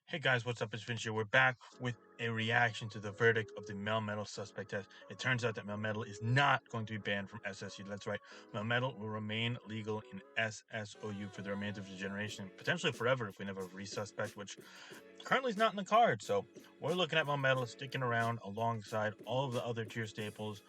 Hey guys, what's up? It's Vince here. We're back with a reaction to the verdict of the Melmetal suspect test. It turns out that Melmetal is not going to be banned from SSU. That's right. Melmetal will remain legal in SSOU for the remainder of the generation, potentially forever if we never resuspect, which currently is not in the card. So we're looking at Melmetal sticking around alongside all of the other tier staples.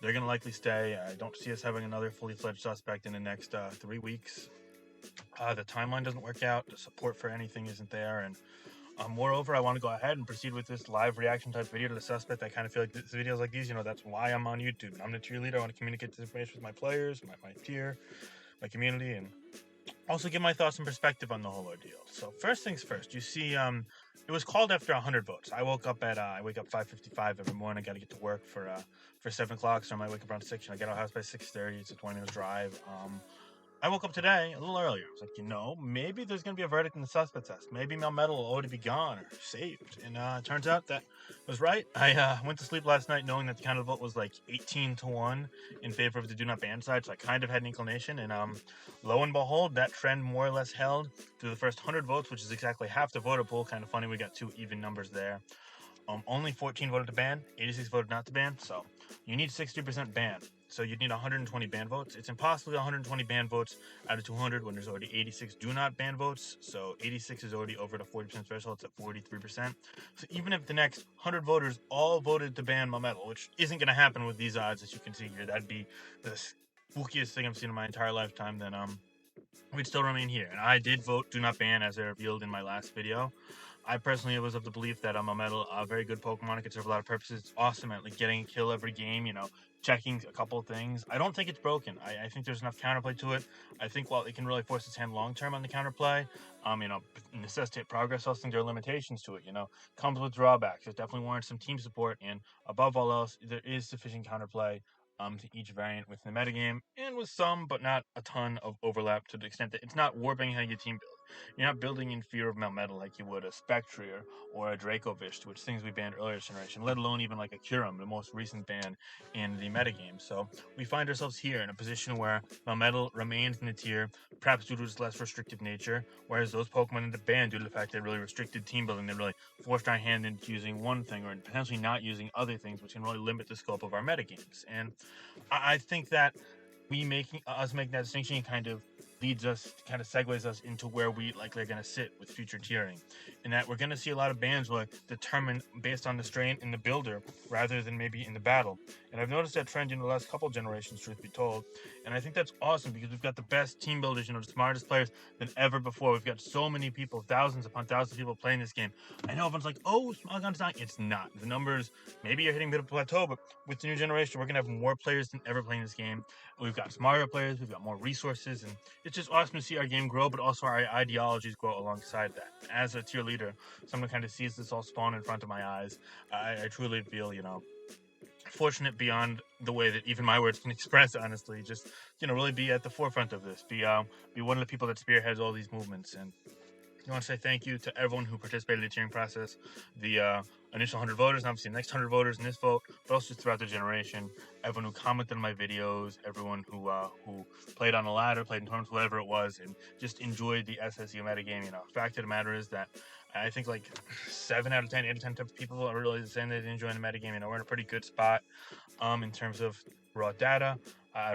They're going to likely stay. I don't see us having another fully fledged suspect in the next 3 weeks. The timeline doesn't work out. The support for anything isn't there, and moreover, I want to go ahead and proceed with this live reaction type video to the suspect. I kind of feel like videos like these, that's why I'm on YouTube. I'm the tier leader. I want to communicate this information with my players, my tier, my community, and also give my thoughts and perspective on the whole ordeal. So first things first, you see, it was called after 100 votes. I wake up 5:55 every morning. I got to get to work for 7 o'clock, so I might wake up around 6, and I get out of the house by 6:30. It's a 20-minute drive. I woke up today a little earlier. I was like, maybe there's going to be a verdict in the suspect test. Maybe Melmetal will already be gone or saved. And it turns out that was right. I went to sleep last night knowing that the count of the vote was like 18-1 in favor of the do not ban side. So I kind of had an inclination. And lo and behold, that trend more or less held through the first 100 votes, which is exactly half the voter pool. Kind of funny. We got two even numbers there. Only 14 voted to ban, 86 voted not to ban. So you need 60% ban. So you'd need 120 ban votes. It's impossible 120 ban votes out of 200 when there's already 86 do not ban votes. So 86 is already over the 40% threshold. It's at 43%. So even if the next 100 voters all voted to ban Melmetal, which isn't going to happen with these odds, as you can see here, that'd be the spookiest thing I've seen in my entire lifetime, then we'd still remain here. And I did vote do not ban as I revealed in my last video. I personally was of the belief that Melmetal, a very good Pokemon. It could serve a lot of purposes. It's awesome at getting a kill every game, checking a couple of things. I don't think it's broken. I think there's enough counterplay to it. I think while it can really force its hand long term on the counterplay, necessitate progress, I also think there are limitations to it. Comes with drawbacks. It definitely warrants some team support, and above all else, there is sufficient counterplay to each variant within the metagame, and with some, but not a ton of overlap to the extent that it's not warping how you team build. You're not building in fear of Melmetal like you would a Spectrier or a Dracovish, which things we banned earlier generation, let alone even like a Kyurem, the most recent ban in the metagame. So we find ourselves here in a position where Melmetal remains in the tier, perhaps due to its less restrictive nature, whereas those Pokemon in the ban, due to the fact they really restricted team building, they really forced our hand into using one thing or potentially not using other things, which can really limit the scope of our metagames. And I think that making that distinction kind of segues us into where we likely are going to sit with future tiering, and that we're going to see a lot of bans were determined based on the strain in the builder rather than maybe in the battle. And I've noticed that trend in the last couple generations, truth be told, and I think that's awesome because we've got the best team builders, the smartest players than ever before. We've got so many people, thousands upon thousands of people playing this game. I know everyone's like, oh, Smogon's dying. It's not. The numbers maybe you're hitting a bit of a plateau, but with the new generation, we're going to have more players than ever playing this game. We've got smarter players, we've got more resources, and it's just awesome to see our game grow, but also our ideologies grow alongside that. As a tier leader, someone kind of sees this all spawn in front of my eyes. I truly feel, fortunate beyond the way that even my words can express, honestly. Just, really be at the forefront of this. Be one of the people that spearheads all these movements. And I want to say thank you to everyone who participated in the tiering process, the initial 100 voters, and obviously the next 100 voters in this vote, but also just throughout the generation, everyone who commented on my videos, everyone who played on the ladder, played in tournaments, whatever it was, and just enjoyed the SSU metagame. Fact of the matter is that I think like 7 out of 10, 8 out of 10 people are really saying they enjoy the metagame. We're in a pretty good spot in terms of raw data.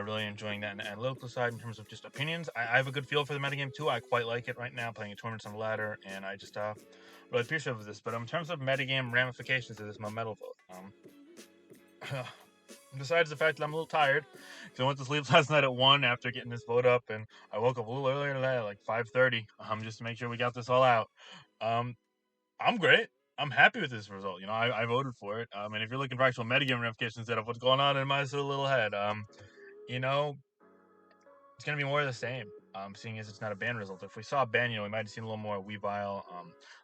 Really enjoying that in the analytical side in terms of just opinions. I have a good feel for the metagame too. I quite like it right now, playing in tournaments on the ladder, and I just really appreciative of this. But in terms of metagame ramifications of this Melmetal vote, besides the fact that I'm a little tired, because I went to sleep last night at 1 after getting this vote up, and I woke up a little earlier today, like 5:30, just to make sure we got this all out. I'm great. I'm happy with this result. I voted for it. And if you're looking for actual metagame ramifications instead of what's going on in my silly little head, you know, it's going to be more of the same. Seeing as it's not a ban result. If we saw a ban, we might have seen a little more Weavile.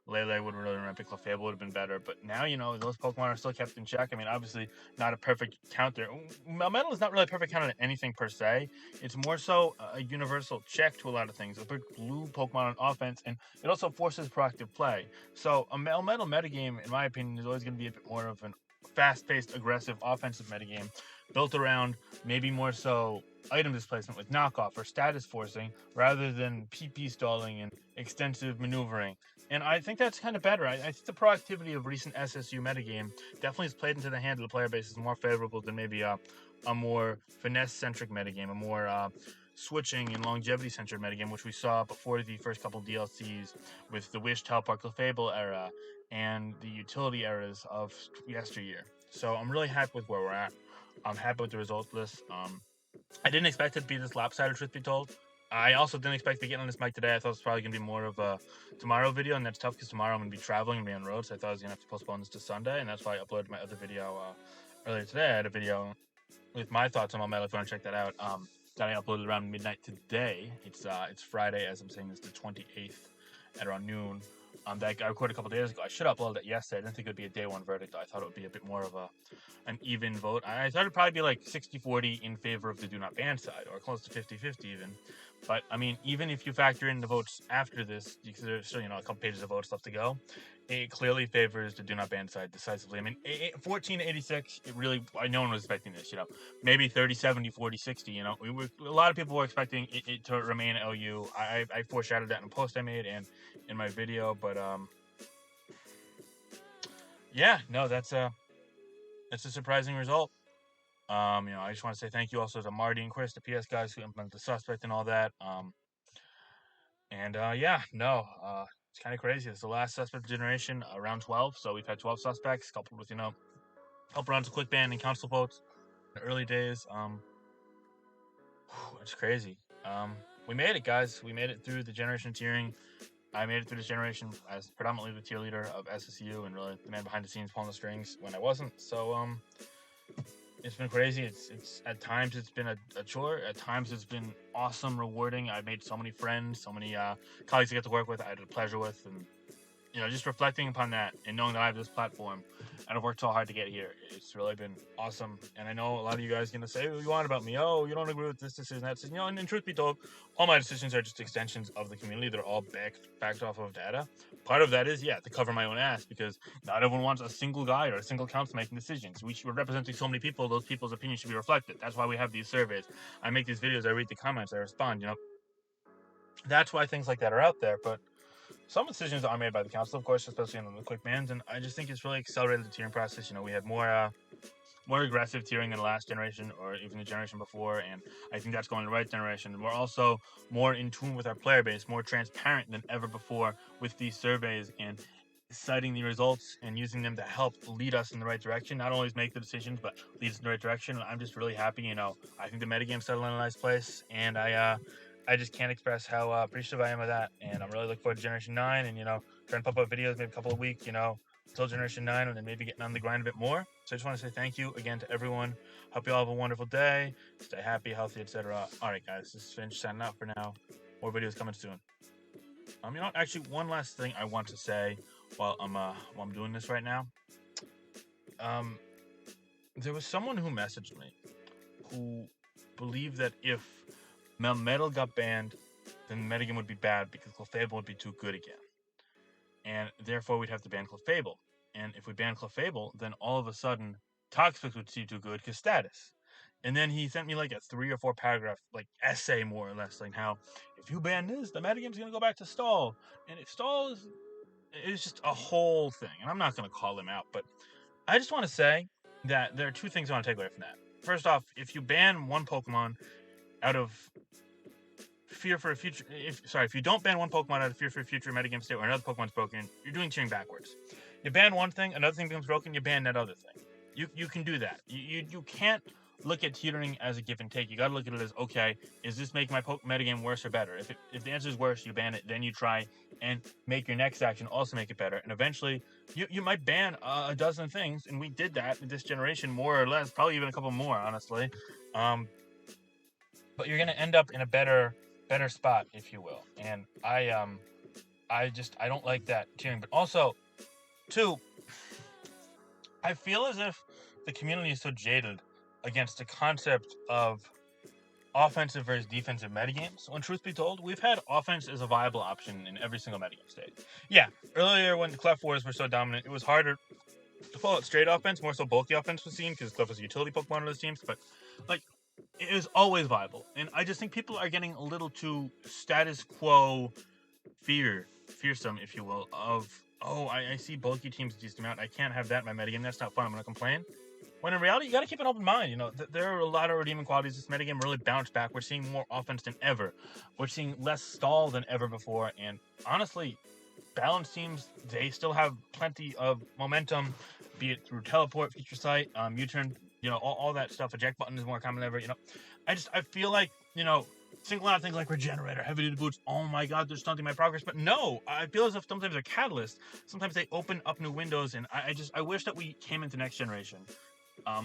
Lele would really remember. Clefable would have been better. But now, those Pokemon are still kept in check. Obviously, not a perfect counter. Melmetal is not really a perfect counter to anything per se. It's more so a universal check to a lot of things. A big glue Pokemon on offense, and it also forces proactive play. So a Melmetal metagame, in my opinion, is always going to be a bit more of an fast-paced, aggressive, offensive metagame built around maybe more so item displacement with knockoff or status forcing rather than PP stalling and extensive maneuvering. And I think that's kind of better. I think the proactivity of recent SSU metagame definitely has played into the hand of the player base is more favorable than maybe a more finesse-centric metagame, a more switching and longevity-centric metagame, which we saw before the first couple DLCs with the Wish, Teleport, Clefable era and the utility eras of yesteryear. So I'm really happy with where we're at. I'm happy with the result list. I didn't expect it to be this lopsided, truth be told. I also didn't expect to be getting on this mic today. I thought it was probably going to be more of a tomorrow video, and that's tough because tomorrow I'm going to be traveling and be on the road, so I thought I was going to have to postpone this to Sunday, and that's why I uploaded my other video earlier today. I had a video with my thoughts on Melmetal. If you want to check that out, that I uploaded around midnight today. It's Friday, as I'm saying this, the 28th at around noon. That I recorded a couple days ago. I should have uploaded it yesterday. I didn't think it would be a day one verdict. I thought it would be a bit more of an even vote. I thought it'd probably be like 60-40 in favor of the do not ban side, or close to 50-50 even. But I mean, even if you factor in the votes after this, because there's still a couple pages of votes left to go, it clearly favors the do not ban side decisively. I mean, 14-86. It really, no one was expecting this. Maybe 30-70, 40-60. A lot of people were expecting it to remain LU. I foreshadowed that in a post I made and in my video, but yeah, no, that's a surprising result. I just want to say thank you also to Marty and Chris, the PS guys who implemented the suspect and all that. It's kind of crazy. It's the last suspect generation, round 12. So we've had 12 suspects, coupled with couple rounds of quick ban and council votes in the early days. It's crazy. We made it, guys. We made it through the generation tiering. I made it through this generation as predominantly the tier leader of SSU and really the man behind the scenes pulling the strings when I wasn't. So it's been crazy. It's at times it's been a chore. At times it's been awesome, rewarding. I've made so many friends, so many colleagues I get to work with. I had a pleasure with, and just reflecting upon that and knowing that I have this platform and I've worked so hard to get here. It's really been awesome. And I know a lot of you guys are going to say, what you want about me? Oh, you don't agree with this decision, that decision. And truth be told, all my decisions are just extensions of the community. They're all backed off of data. Part of that is, to cover my own ass because not everyone wants a single guy or a single council making decisions. We're representing so many people. Those people's opinions should be reflected. That's why we have these surveys. I make these videos. I read the comments. I respond, That's why things like that are out there. But some decisions are made by the council, of course, especially in the quick bans, and I just think it's really accelerated the tiering process. We had more aggressive tiering in the last generation or even the generation before, and I think that's going in the right generation. And we're also more in tune with our player base, more transparent than ever before with these surveys and citing the results and using them to help lead us in the right direction. Not always make the decisions, but lead us in the right direction. I'm just really happy. I think the metagame's settled in a nice place, and I just can't express how appreciative I am of that. And I'm really looking forward to Generation 9 and, trying to pump up videos maybe a couple of weeks, until Generation 9 and then maybe getting on the grind a bit more. So I just want to say thank you again to everyone. Hope you all have a wonderful day. Stay happy, healthy, etc. All right, guys, this is Finch signing out for now. More videos coming soon. Actually, one last thing I want to say while I'm doing this right now. There was someone who messaged me who believed that if Melmetal got banned, then metagame would be bad because Clefable would be too good again. And therefore we'd have to ban Clefable. And if we ban Clefable, then all of a sudden Toxfix would seem too good because status. And then he sent me like a 3 or 4 paragraph essay more or less, like how if you ban this, the metagame's gonna go back to stall. And if stall is just a whole thing. And I'm not gonna call him out, but I just want to say that there are 2 things I want to take away from that. First off, if you ban one Pokemon out of fear for a future, if you don't ban one Pokemon out of fear for a future metagame state where another Pokemon's broken, you're doing tiering backwards. You ban one thing, another thing becomes broken, you ban that other thing. You can do that. You can't look at tiering as a give and take. You gotta look at it as, okay, is this making my metagame worse or better? If the answer is worse, you ban it, then you try and make your next action also make it better. And eventually, you might ban a dozen things, and we did that in this generation more or less, probably even a couple more, honestly. But you're gonna end up in a better spot, if you will. And I don't like that tiering. But also, 2, I feel as if the community is so jaded against the concept of offensive versus defensive metagames, when truth be told, we've had offense as a viable option in every single metagame state. Yeah, earlier when the Clef Wars were so dominant, it was harder to pull out straight offense, more so bulky offense was seen because Clef was a utility Pokemon on those teams, but it is always viable. And I just think people are getting a little too status quo fear fearsome, if you will, of, oh, I see bulky teams a decent amount. I can't have that in my metagame. That's not fun. I'm going to complain. When in reality, you got to keep an open mind. You know, there are a lot of redeeming qualities. This metagame really bounced back. We're seeing more offense than ever. We're seeing less stall than ever before. And honestly, balanced teams, they still have plenty of momentum, be it through teleport, future sight, U-turn, you know, all that stuff. Eject button is more common than ever. You know, I feel like, you know, single out things like regenerator, heavy duty boots. Oh my God, they're stunting my progress. But no, I feel as if sometimes they're catalyst. Sometimes they open up new windows, and I wish that we came into next generation.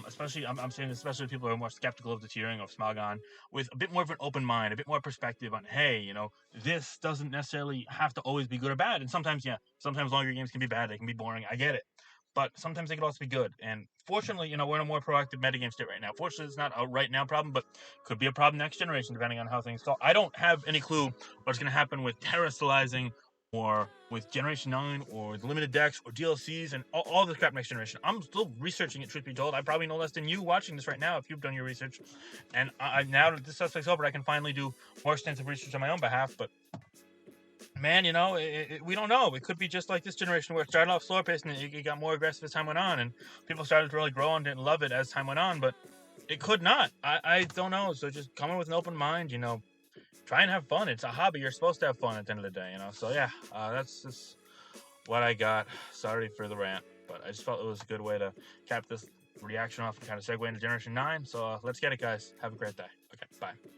Especially, I'm saying, especially people who are more skeptical of the tiering of Smogon, with a bit more of an open mind, a bit more perspective on, hey, you know, this doesn't necessarily have to always be good or bad. And sometimes, yeah, sometimes longer games can be bad. They can be boring. I get it. But sometimes they can also be good. And fortunately, you know, we're in a more proactive metagame state right now. Fortunately, it's not a right now problem, but could be a problem next generation, depending on how things go. I don't have any clue what's going to happen with terastallizing or with Generation 9 or the limited decks or DLCs and all this crap next generation. I'm still researching it, truth be told. I probably know less than you watching this right now if you've done your research. And now that this suspect's over, I can finally do more extensive research on my own behalf. But man, you know, we don't know. It could be just like this generation where it started off slower paced and it got more aggressive as time went on. And people started to really grow and didn't love it as time went on. But it could not. I don't know. So just come in with an open mind, you know. Try and have fun. It's a hobby. You're supposed to have fun at the end of the day, you know. So yeah, that's just what I got. Sorry for the rant, but I just felt it was a good way to cap this reaction off and kind of segue into Generation 9. So let's get it, guys. Have a great day. Okay, bye.